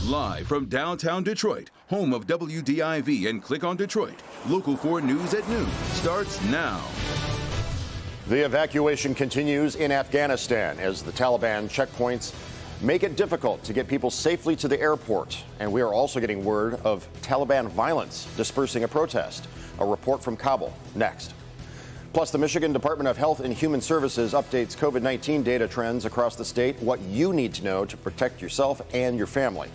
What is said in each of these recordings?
Live from downtown Detroit, home of WDIV and Click on Detroit, Local 4 News at noon starts now. The evacuation continues in Afghanistan as the Taliban checkpoints make it difficult to get people safely to the airport. And we are also getting word of Taliban violence dispersing a protest. A report from Kabul next. Plus, the Michigan Department of Health and Human Services updates COVID-19 data trends across the state, what you need to know to protect yourself and your family.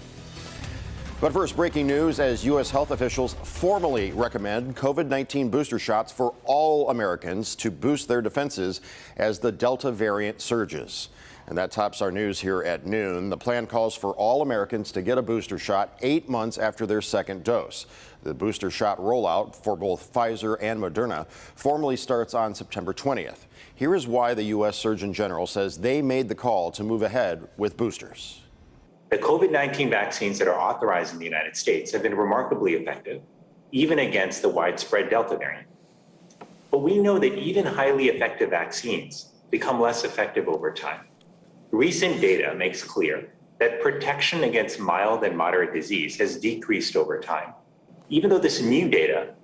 But first, breaking news as U.S. health officials formally recommend COVID-19 booster shots for all Americans to boost their defenses as the Delta variant surges. And that tops our news here at noon. The plan calls for all Americans to get a booster shot 8 months after their second dose. The booster shot rollout for both Pfizer and Moderna formally starts on September 20th. Here is why the U.S. Surgeon General says they made the call to move ahead with boosters. The COVID-19 vaccines that are authorized in the United States have been remarkably effective, even against the widespread Delta variant. But we know that even highly effective vaccines become less effective over time. Recent data makes clear that protection against mild and moderate disease has decreased over time. Even though this new data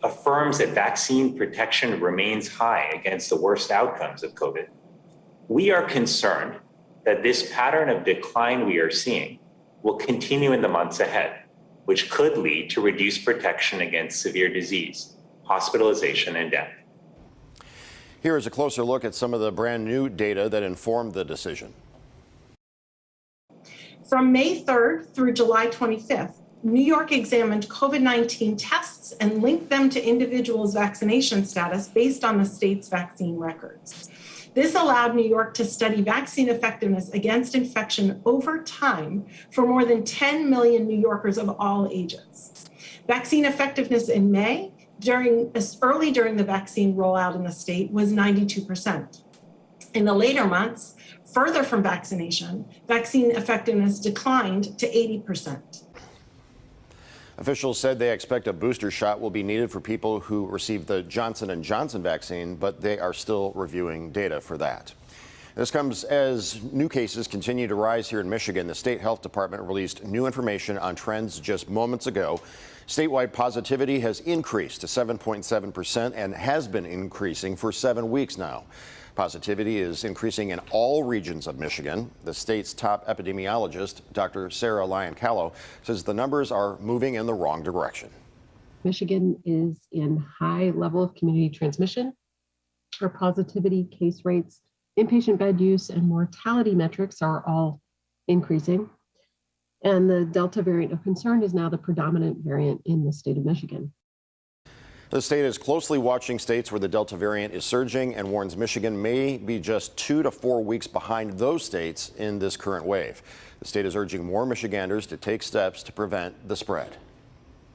affirms that vaccine protection remains high against the worst outcomes of COVID, we are concerned that this pattern of decline we are seeing will continue in the months ahead, which could lead to reduced protection against severe disease, hospitalization, and death. Here is a closer look at some of the brand new data that informed the decision. From May 3rd through July 25th, New York examined COVID-19 tests and linked them to individuals' vaccination status based on the state's vaccine records. This allowed New York to study vaccine effectiveness against infection over time for more than 10 million New Yorkers of all ages. Vaccine effectiveness in May, early during the vaccine rollout in the state, was 92%. In the later months, further from vaccination, vaccine effectiveness declined to 80%. Officials said they expect a booster shot will be needed for people who received the Johnson & Johnson vaccine, but they are still reviewing data for that. This comes as new cases continue to rise here in Michigan. The state health department released new information on trends just moments ago. Statewide positivity has increased to 7.7% and has been increasing for 7 weeks now. Positivity is increasing in all regions of Michigan. The state's top epidemiologist, Dr. Sarah Lyon-Callow, says the numbers are moving in the wrong direction. Michigan is in high level of community transmission. Our positivity, case rates, inpatient bed use, and mortality metrics are all increasing. And the Delta variant of concern is now the predominant variant in the state of Michigan. The state is closely watching states where the Delta variant is surging and warns Michigan may be just 2 to 4 weeks behind those states in this current wave. The state is urging more Michiganders to take steps to prevent the spread.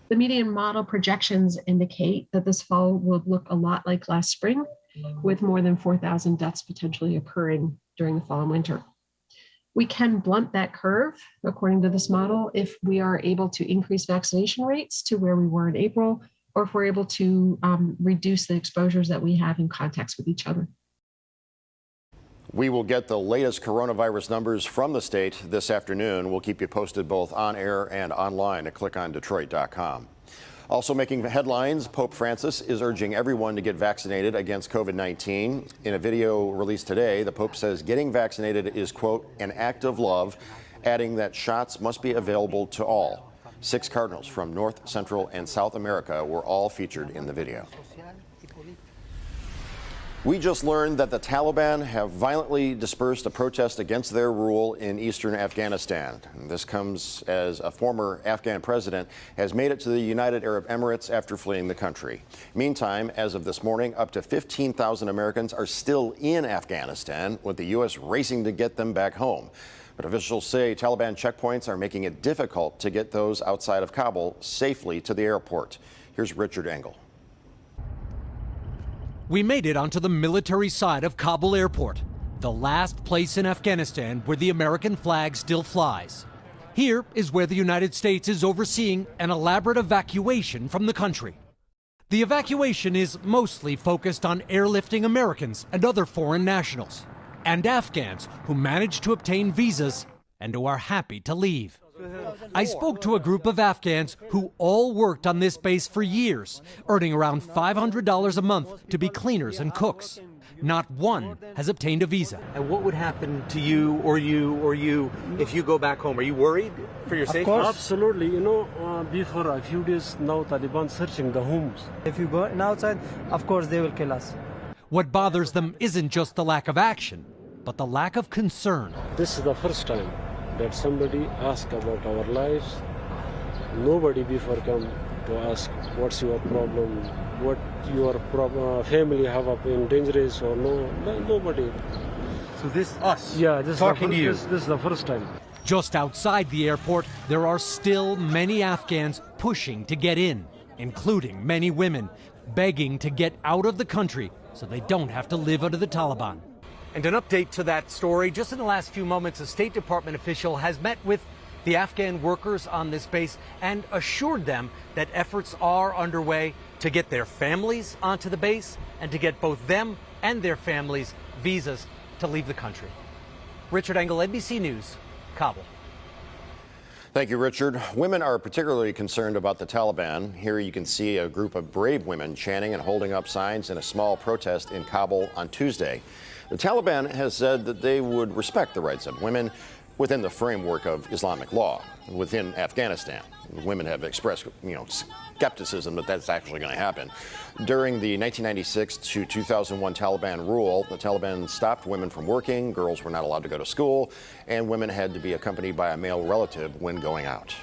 The median model projections indicate that this fall will look a lot like last spring, with more than 4,000 deaths potentially occurring during the fall and winter. We can blunt that curve, according to this model, if we are able to increase vaccination rates to where we were in April, or if we're able to reduce the exposures that we have in contacts with each other. We will get the latest coronavirus numbers from the state this afternoon. We'll keep you posted both on air and online at clickondetroit.com. Also making headlines, Pope Francis is urging everyone to get vaccinated against COVID-19. In a video released today, the Pope says getting vaccinated is, quote, an act of love, adding that shots must be available to all. 6 cardinals from North, Central, and South America were all featured in the video. We just learned that the Taliban have violently dispersed a protest against their rule in eastern Afghanistan. And this comes as a former Afghan president has made it to the United Arab Emirates after fleeing the country. Meantime, as of this morning, up to 15,000 Americans are still in Afghanistan, with the U.S. racing to get them back home. But officials say Taliban checkpoints are making it difficult to get those outside of Kabul safely to the airport. Here's Richard Engel. We made it onto the military side of Kabul Airport, the last place in Afghanistan where the American flag still flies. Here is where the United States is overseeing an elaborate evacuation from the country. The evacuation is mostly focused on airlifting Americans and other foreign nationals, and Afghans who managed to obtain visas and who are happy to leave. I spoke to a group of Afghans who all worked on this base for years, earning around $500 a month to be cleaners and cooks. Not one has obtained a visa. And what would happen to you or you if you go back home? Are you worried for your safety? Of course, absolutely. You know, before a few days now, Taliban searching the homes. If you go outside, of course they will kill us. What bothers them isn't just the lack of action, but the lack of concern. This is the first time that somebody asked about our lives. Nobody before come to ask what's your problem, what your family have up in dangerous or no. Nobody. So this us? Yeah, this talking is to you. This is the first time. Just outside the airport, there are still many Afghans pushing to get in, including many women, begging to get out of the country so they don't have to live under the Taliban. And an update to that story, just in the last few moments, a State Department official has met with the Afghan workers on this base and assured them that efforts are underway to get their families onto the base and to get both them and their families visas to leave the country. Richard Engel, NBC News, Kabul. Thank you, Richard. Women are particularly concerned about the Taliban. Here you can see a group of brave women chanting and holding up signs in a small protest in Kabul on Tuesday. The Taliban has said that they would respect the rights of women within the framework of Islamic law within Afghanistan. Women have expressed, skepticism that that's actually going to happen. During the 1996 to 2001 Taliban rule, the Taliban stopped women from working, girls were not allowed to go to school, and women had to be accompanied by a male relative when going out.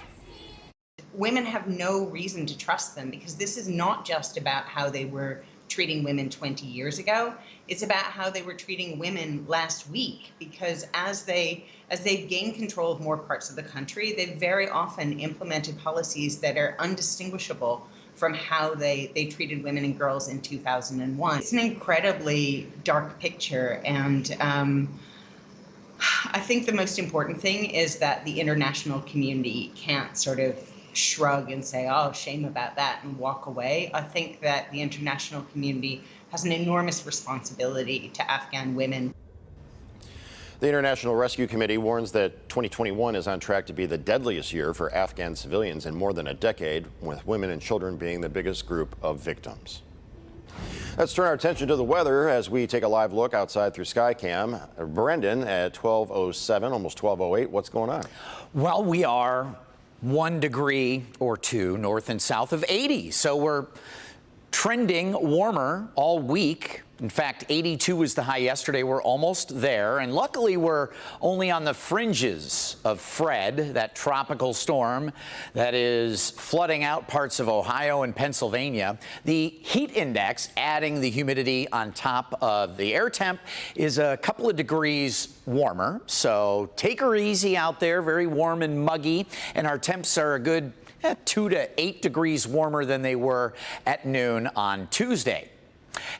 Women have no reason to trust them because this is not just about how they were treating women 20 years ago. It's about how they were treating women last week, because as they've gained control of more parts of the country, they've very often implemented policies that are undistinguishable from how they treated women and girls in 2001. It's an incredibly dark picture, and I think the most important thing is that the international community can't sort of shrug and say, oh, shame about that, and walk away. I think that the international community has an enormous responsibility to Afghan women. The International Rescue Committee warns that 2021 is on track to be the deadliest year for Afghan civilians in more than a decade, with women and children being the biggest group of victims. Let's turn our attention to the weather as we take a live look outside through Skycam. Brendan at 12:07, almost 12:08. What's going on? Well, we are 1 degree or 2 north and south of 80. So we're trending warmer all week. In fact, 82 was the high yesterday. We're almost there. And luckily, we're only on the fringes of Fred, that tropical storm that is flooding out parts of Ohio and Pennsylvania. The heat index, adding the humidity on top of the air temp, is a couple of degrees warmer. So take her easy out there, very warm and muggy. And our temps are a good 2 to 8 degrees warmer than they were at noon on Tuesday.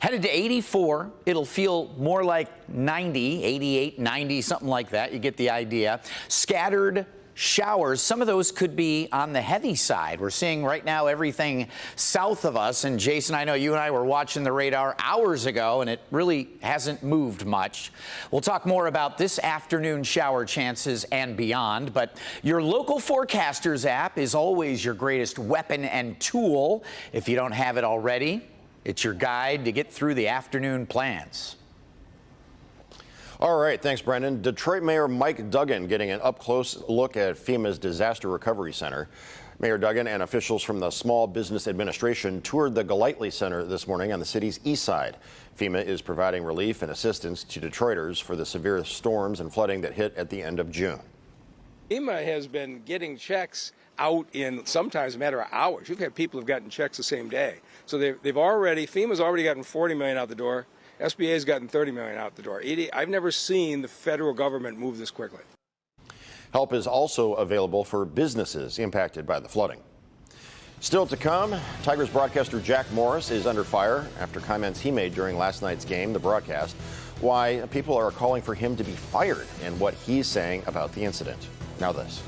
Headed to 84, it'll feel more like 90, 88, 90, something like that. You get the idea. Scattered showers, some of those could be on the heavy side. We're seeing right now everything south of us. And Jason, I know you and I were watching the radar hours ago, and it really hasn't moved much. We'll talk more about this afternoon shower chances and beyond. But your local forecasters app is always your greatest weapon and tool. If you don't have it already, it's your guide to get through the afternoon plans. All right, thanks, Brendan. Detroit Mayor Mike Duggan getting an up-close look at FEMA's Disaster Recovery Center. Mayor Duggan and officials from the Small Business Administration toured the Golightly Center this morning on the city's east side. FEMA is providing relief and assistance to Detroiters for the severe storms and flooding that hit at the end of June. FEMA has been getting checks out in sometimes a matter of hours. You've had people who've gotten checks the same day. So FEMA's already gotten $40 million out the door. SBA's gotten $30 million out the door. I've never seen the federal government move this quickly. Help is also available for businesses impacted by the flooding. Still to come, Tigers broadcaster Jack Morris is under fire after comments he made during last night's game, the broadcast. Why people are calling for him to be fired and what he's saying about the incident. Now this.